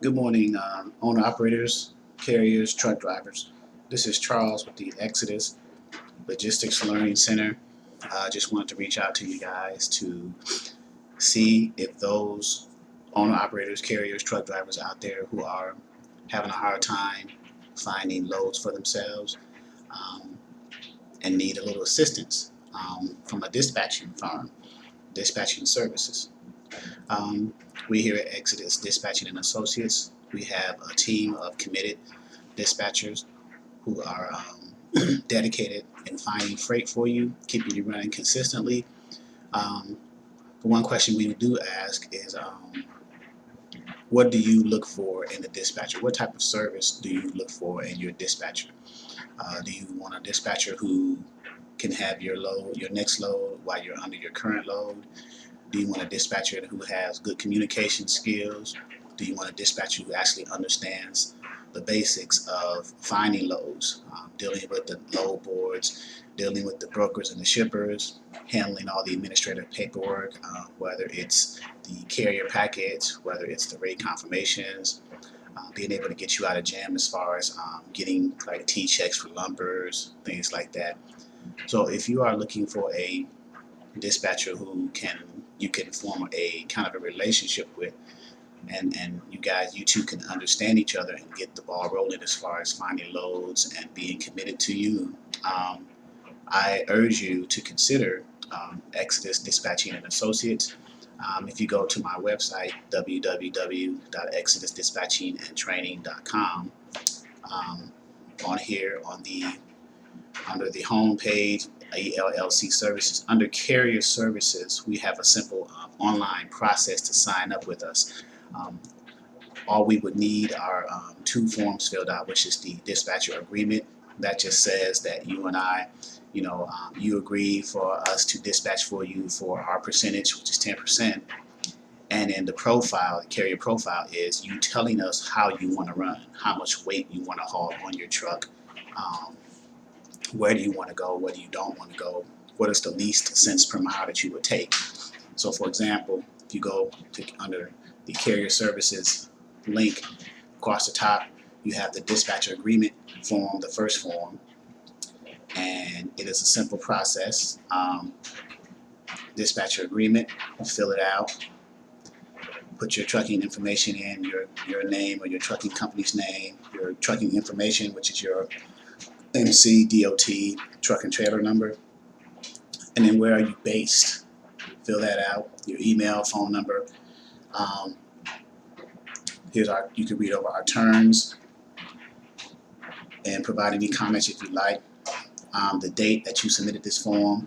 Good morning, owner operators, carriers, truck drivers. This is Charles with the Exodus Logistics Learning Center. I just wanted to reach out to you guys to see if those owner operators, carriers, truck drivers out there who are having a hard time finding loads for themselves um, and need a little assistance from a dispatching firm, dispatching services. Um, we here at Exodus Dispatching and Associates, we have a team of committed dispatchers who are dedicated in finding freight for you, keeping you running consistently. Um, the one question we do ask is, what do you look for in a dispatcher? What type of service do you look for in your dispatcher? Do you want a dispatcher who can have your load, your next load, while you're under your current load? Do you want a dispatcher who has good communication skills? Do you want a dispatcher who actually understands the basics of finding loads, dealing with the load boards, dealing with the brokers and the shippers, handling all the administrative paperwork, whether it's the carrier package, whether it's the rate confirmations, being able to get you out of jam as far as getting like T checks for lumpers, things like that. So if you are looking for a dispatcher who you can form a kind of a relationship with, and you two can understand each other and get the ball rolling as far as finding loads and being committed to you. um, I urge you to consider Exodus Dispatching and Associates. If you go to my website www.exodusdispatchingandtraining.com, on here on the under the home page, ELLC services, under carrier services, we have a simple online process to sign up with us. Um, all we would need are two forms filled out, which is the dispatcher agreement. That just says that you and I, you agree for us to dispatch for you for our percentage, which is 10%. And then the profile, the carrier profile, is you telling us how you want to run, how much weight you want to haul on your truck, um, where do you want to go, where do you don't want to go, what is the least cents per mile that you would take. So for example, if you go to under the carrier services link across the top, you have the dispatcher agreement form, the first form, and it is a simple process. Dispatcher agreement, fill it out, put your trucking information in, your name or your trucking company's name, your trucking information, which is your MC, DOT, truck and trailer number, and then where are you based? Fill that out, your email, phone number. Um, you can read over our terms and provide any comments if you like. The date that you submitted this form,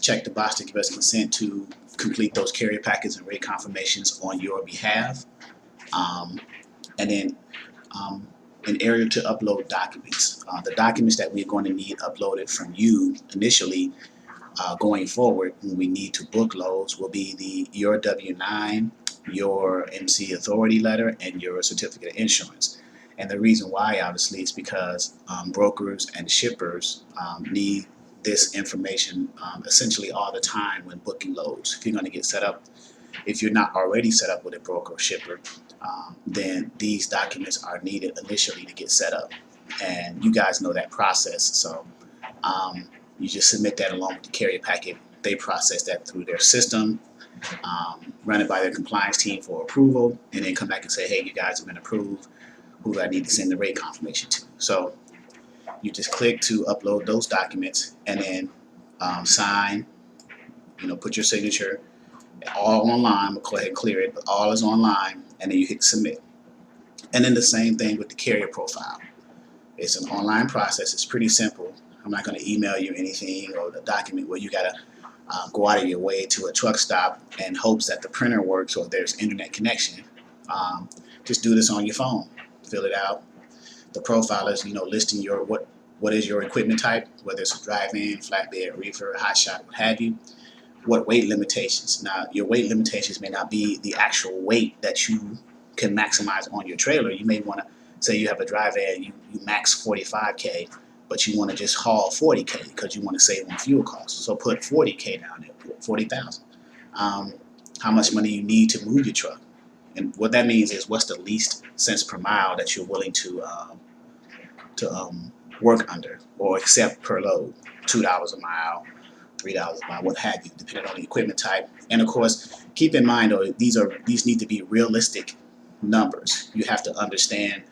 check the box to give us consent to complete those carrier packets and rate confirmations on your behalf. And then an area to upload documents. The documents that we're going to need uploaded from you initially going forward when we need to book loads will be your W-9, your MC authority letter, and your certificate of insurance. And the reason why, obviously, is because brokers and shippers need this information essentially all the time when booking loads. If you're going to get set up, if you're not already set up with a broker or shipper, then these documents are needed initially to get set up. And you guys know that process. So you just submit that along with the carrier packet. They process that through their system, run it by their compliance team for approval, and then come back and say, hey, you guys have been approved. Who do I need to send the rate confirmation to? So you just click to upload those documents and then sign, put your signature, all online. We'll go ahead and clear it, but all is online, and then you hit submit. And then the same thing with the carrier profile. It's an online process. It's pretty simple. I'm not going to email you anything or the document where you got to go out of your way to a truck stop and hopes that the printer works or there's internet connection. Just do this on your phone. Fill it out. The profile is, listing what is your equipment type, whether it's a drive-in, flatbed, reefer, hot shot, what have you. What weight limitations. Now, your weight limitations may not be the actual weight that you can maximize on your trailer. You may want to say you have a drive-in, you max 45K, but you want to just haul 40K because you want to save on fuel costs. So put 40K down there, 40,000. How much money you need to move your truck. And what that means is what's the least cents per mile that you're willing to work under or accept per load. $2 a mile, $3 a mile, what have you, depending on the equipment type. And of course, keep in mind though, these need to be realistic numbers. You have to understand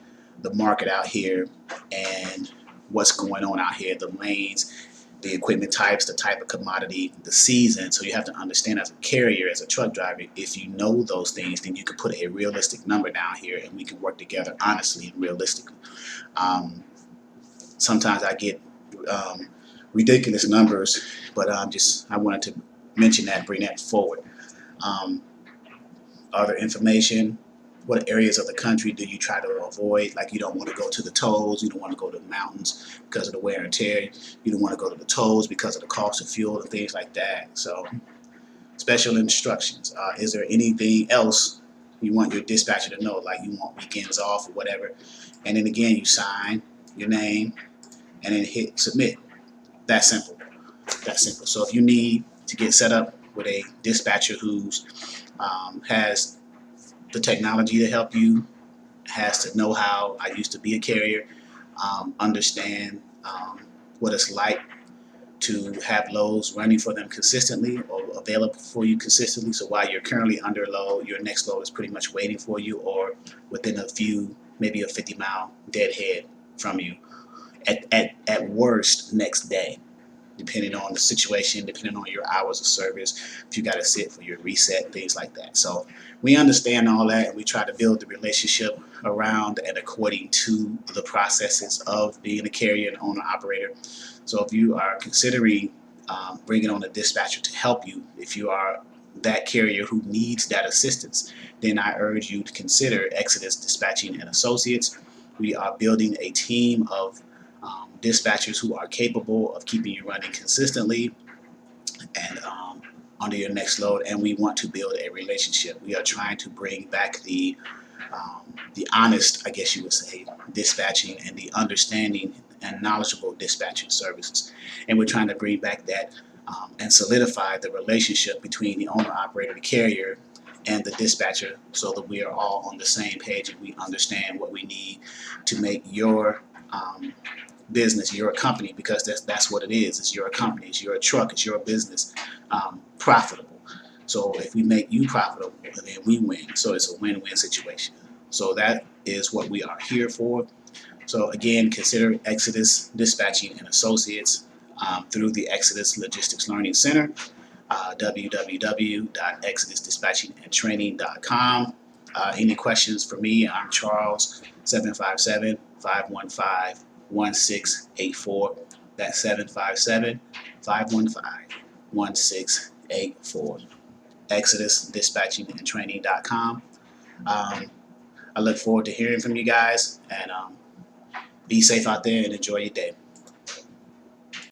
the market out here and what's going on out here, the lanes, the equipment types, the type of commodity, the season. So you have to understand as a carrier, as a truck driver, if you know those things, then you can put a realistic number down here and we can work together honestly and realistically. Sometimes I get ridiculous numbers, but I wanted to mention that, bring that forward. Other information, what areas of the country do you try to avoid? Like, you don't want to go to the tolls, you don't want to go to the mountains because of the wear and tear, you don't want to go to the tolls because of the cost of fuel and things like that. So special instructions. Is there anything else you want your dispatcher to know, like you want weekends off or whatever? And then again, you sign your name and then hit submit. That simple. That simple. So if you need to get set up with a dispatcher who's has the technology to help you, has to know how, I used to be a carrier, understand what it's like to have loads running for them consistently or available for you consistently. So while you're currently under load, your next load is pretty much waiting for you or within a few, maybe a 50-mile deadhead from you. At worst, next day, depending on the situation, depending on your hours of service, if you got to sit for your reset, things like that. So we understand all that, and we try to build the relationship around and according to the processes of being a carrier and owner operator. So if you are considering bringing on a dispatcher to help you, if you are that carrier who needs that assistance, then I urge you to consider Exodus Dispatching and Associates. We are building a team of dispatchers who are capable of keeping you running consistently and under your next load, and we want to build a relationship. We are trying to bring back the honest, I guess you would say, dispatching and the understanding and knowledgeable dispatching services, and we're trying to bring back that and solidify the relationship between the owner operator, the carrier, and the dispatcher, so that we are all on the same page and we understand what we need to make your business, your company, because that's what it is. It's your company, it's your truck, it's your business, profitable. So if we make you profitable, then we win. So it's a win-win situation. So that is what we are here for. So again, consider Exodus Dispatching and Associates through the Exodus Logistics Learning Center, www.exodusdispatchingandtraining.com. Any questions for me? I'm Charles, 757-515-1684. That's 757-515-1684. ExodusDispatchingandTraining.com. I look forward to hearing from you guys, and be safe out there and enjoy your day.